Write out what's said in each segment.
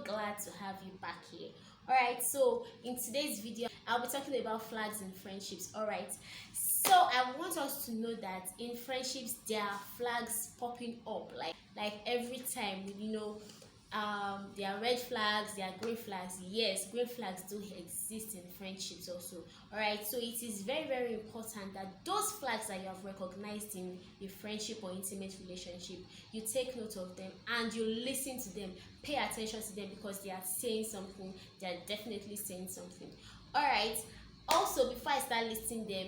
glad to have you back here. Alright, so in today's video I'll be talking about flags in friendships. Alright, so I want us to know that in friendships there are flags popping up like every time, there are red flags, there are green flags. Yes, green flags do exist in friendships also. All right, so it is very, very important that those flags that you have recognized in a friendship or intimate relationship, you take note of them and you listen to them, pay attention to them, because they are saying something. They are definitely saying something. All right, also before I start listing them,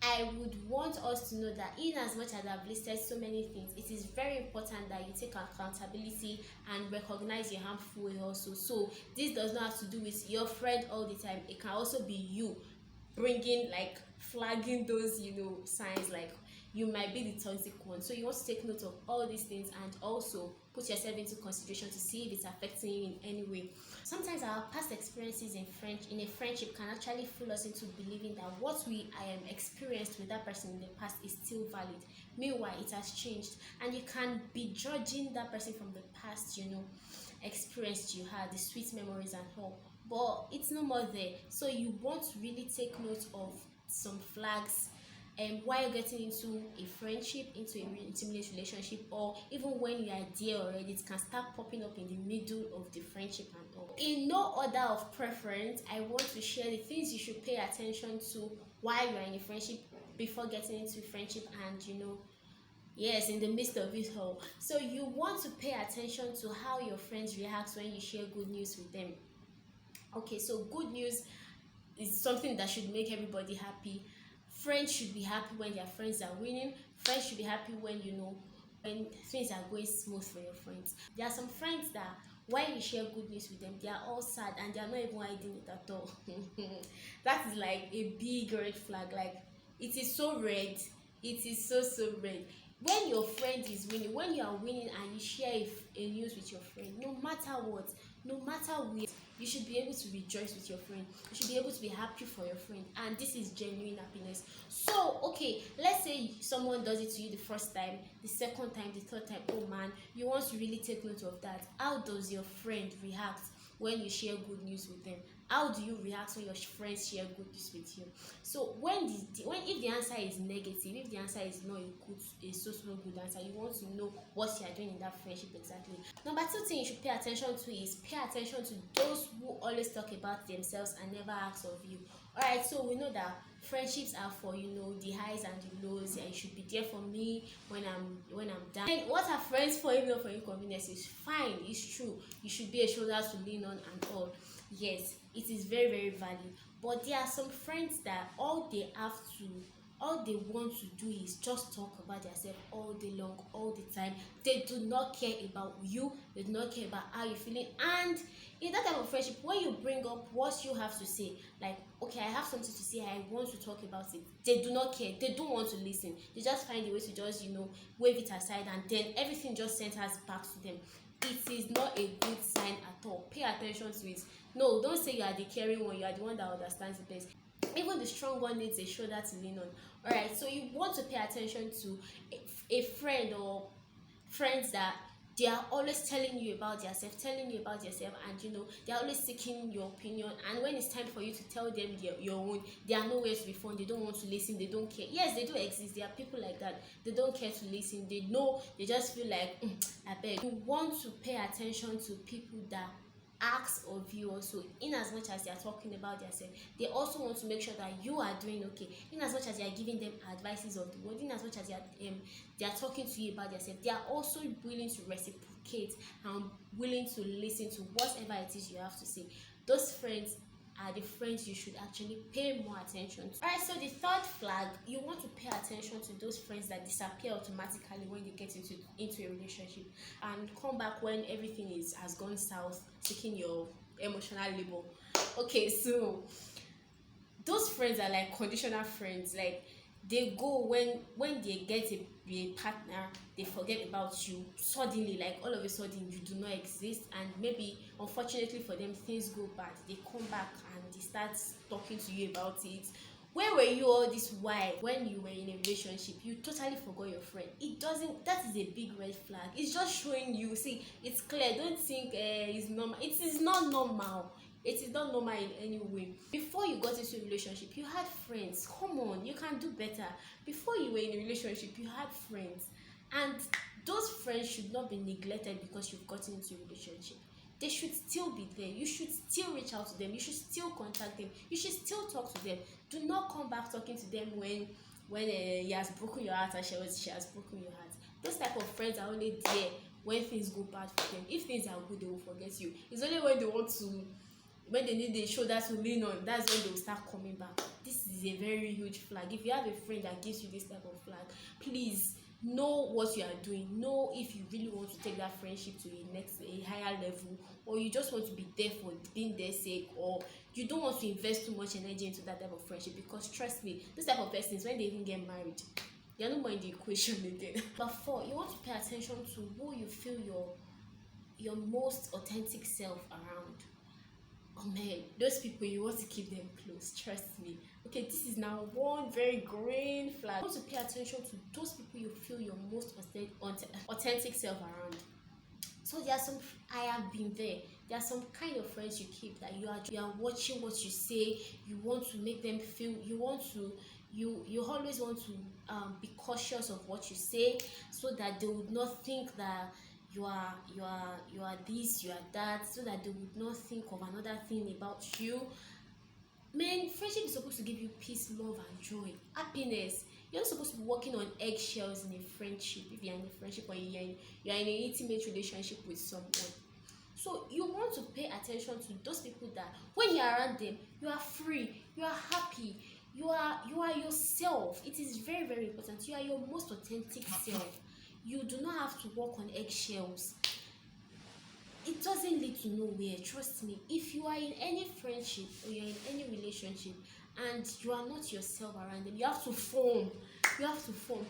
I would want us to know that in as much as I've listed so many things, it is very important that you take accountability and recognize your harmful way also. So this does not have to do with your friend all the time. It can also be you bringing, like, flagging those signs, like you might be the toxic one. So you want to take note of all these things and also put yourself into consideration to see if it's affecting you in any way. Sometimes our past experiences in a friendship can actually fool us into believing that what we experienced with that person in the past is still valid. Meanwhile, it has changed, and you can be judging that person from the past, experience you had, the sweet memories and all, but it's no more there. So you want to really take note of some flags while getting into a friendship, into an intimate relationship, or even when you are there already, it can start popping up in the middle of the friendship and all. In no order of preference, I want to share the things you should pay attention to while you are in a friendship, before getting into friendship, and yes, in the midst of it all. So you want to pay attention to how your friends react when you share good news with them. Okay, so good news is something that should make everybody happy. Friends should be happy when their friends are winning. Friends should be happy when when things are going smooth for your friends. There are some friends that when you share good news with them, they are all sad and they are not even hiding it at all. That is like a big red flag. Like, it is so red. It is so red. When your friend is winning, when you are winning and you share a news with your friend, no matter what, no matter where, you should be able to rejoice with your friend. You should be able to be happy for your friend, and this is genuine happiness. So okay, let's say someone does it to you the first time, the second time, the third time. Oh man, you want to really take note of that. How does your friend react when you share good news with them? How do you react when your friends share good news with you? So if the answer is negative, if the answer is not a so good answer, you want to know what you are doing in that friendship exactly. Number two thing you should pay attention to is pay attention to those who always talk about themselves and never ask of you. Alright, so we know that friendships are for the highs and the lows, and you should be there for me when I'm down. And what are friends for if not for inconvenience? Is fine, it's true. You should be a shoulder to lean on and all. Yes, it is very, very valid. But there are some friends that all they want to do is just talk about themselves all day long, all the time. They do not care about you. They do not care about how you're feeling. And in that type of friendship, when you bring up what you have to say, like, okay, I have something to say, I want to talk about it, they do not care. They don't want to listen. They just find a way to just wave it aside, and then everything just centers back to them. It is not a good sign at all. Pay attention to it. No, don't say you are the caring one. You are the one that understands the best. Even the strong one needs a shoulder to lean on. Alright, so you want to pay attention to a friend or friends that they are always telling you about yourself, and they are always seeking your opinion. And when it's time for you to tell them your own, they are nowhere to be found. They don't want to listen. They don't care. Yes, they do exist. There are people like that. They don't care to listen. They know. They just feel like, I beg. You want to pay attention to people that ask of you also. In as much as they are talking about themselves, they also want to make sure that you are doing okay. In as much as they are giving them advices of the world, in as much as they are talking to you about themselves, they are also willing to reciprocate and willing to listen to whatever it is you have to say. Those friends are the friends you should actually pay more attention to. Alright, so the third flag, you want to pay attention to those friends that disappear automatically when you get into a relationship and come back when everything has gone south, seeking your emotional labor. Okay, so those friends are like conditional friends. Like, they go when they get a partner, they forget about you suddenly. Like, all of a sudden you do not exist, and maybe unfortunately for them things go bad. They come back and they start talking to you about it, Where were you all this while? When you were in a relationship, you totally forgot your friend. It doesn't, that is a big red flag. It's just showing you. See, it's clear. Don't think it's normal. It is not normal. It is not normal in any way. Before you got into a relationship, you had friends. Come on, you can do better. Before you were in a relationship, you had friends, and those friends should not be neglected because you've gotten into a relationship. They should still be there. You should still reach out to them. You should still contact them. You should still talk to them. Do not come back talking to them when he has broken your heart and she has broken your heart. Those type of friends are only there when things go bad for them. If things are good, they will forget you. It's only when they want to, when they need a shoulder to lean on, that's when they will start coming back. This is a very huge flag. If you have a friend that gives you this type of flag, please know what you are doing. Know if you really want to take that friendship to a higher level, or you just want to be there for being their sake, or you don't want to invest too much energy into that type of friendship. Because trust me, this type of persons, when they even get married, they are no more in the equation again. But 4, you want to pay attention to who you feel your most authentic self around. Oh man, those people, you want to keep them close, trust me. Okay, this is now one very green flag. You want to pay attention to those people you feel your most authentic self around. So there are some, I have been there. There are some kind of friends you keep that you are watching what you say. You want to make them feel, you always want to be cautious of what you say, so that they would not think that you are this, you are that, so that they would not think of another thing about you. Man, friendship is supposed to give you peace, love and joy, happiness. You're not supposed to be walking on eggshells in a friendship. If you're in a friendship, or you're in an intimate relationship with someone, so you want to pay attention to those people that when you're around them, you are free, you are happy, you are yourself. It is very, very important. You are your most authentic self. You do not have to walk on eggshells. It doesn't lead to nowhere, trust me. If you are in any friendship or you're in any relationship and you are not yourself around them, you have to form.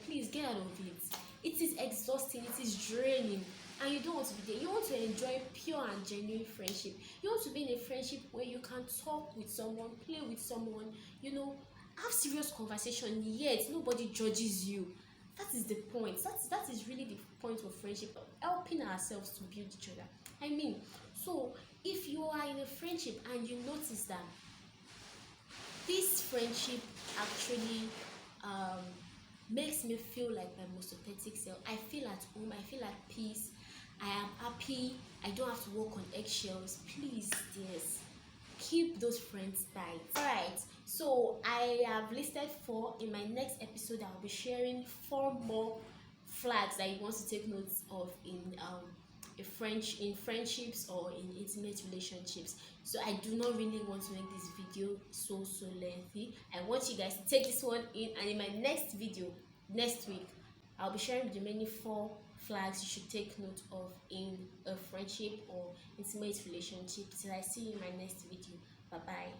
Please get out of it. It is exhausting, it is draining, and you don't want to be there. You want to enjoy pure and genuine friendship. You want to be in a friendship where you can talk with someone, play with someone, have serious conversation, yet nobody judges you. That is the point. That is really the point of friendship, helping ourselves to build each other. I mean, so if you are in a friendship and you notice that this friendship actually makes me feel like my most authentic self, I feel at home, I feel at peace, I am happy, I don't have to walk on eggshells, please, yes, keep those friends tight. Alright, so I have listed 4. In my next episode, I'll be sharing 4 more flags that you want to take notes of in friendships or in intimate relationships. So I do not really want to make this video so lengthy. I want you guys to take this one in, and in my next video next week, I'll be sharing the remaining 4 flags you should take note of in a friendship or intimate relationship. Till I see you in my next video. Bye bye.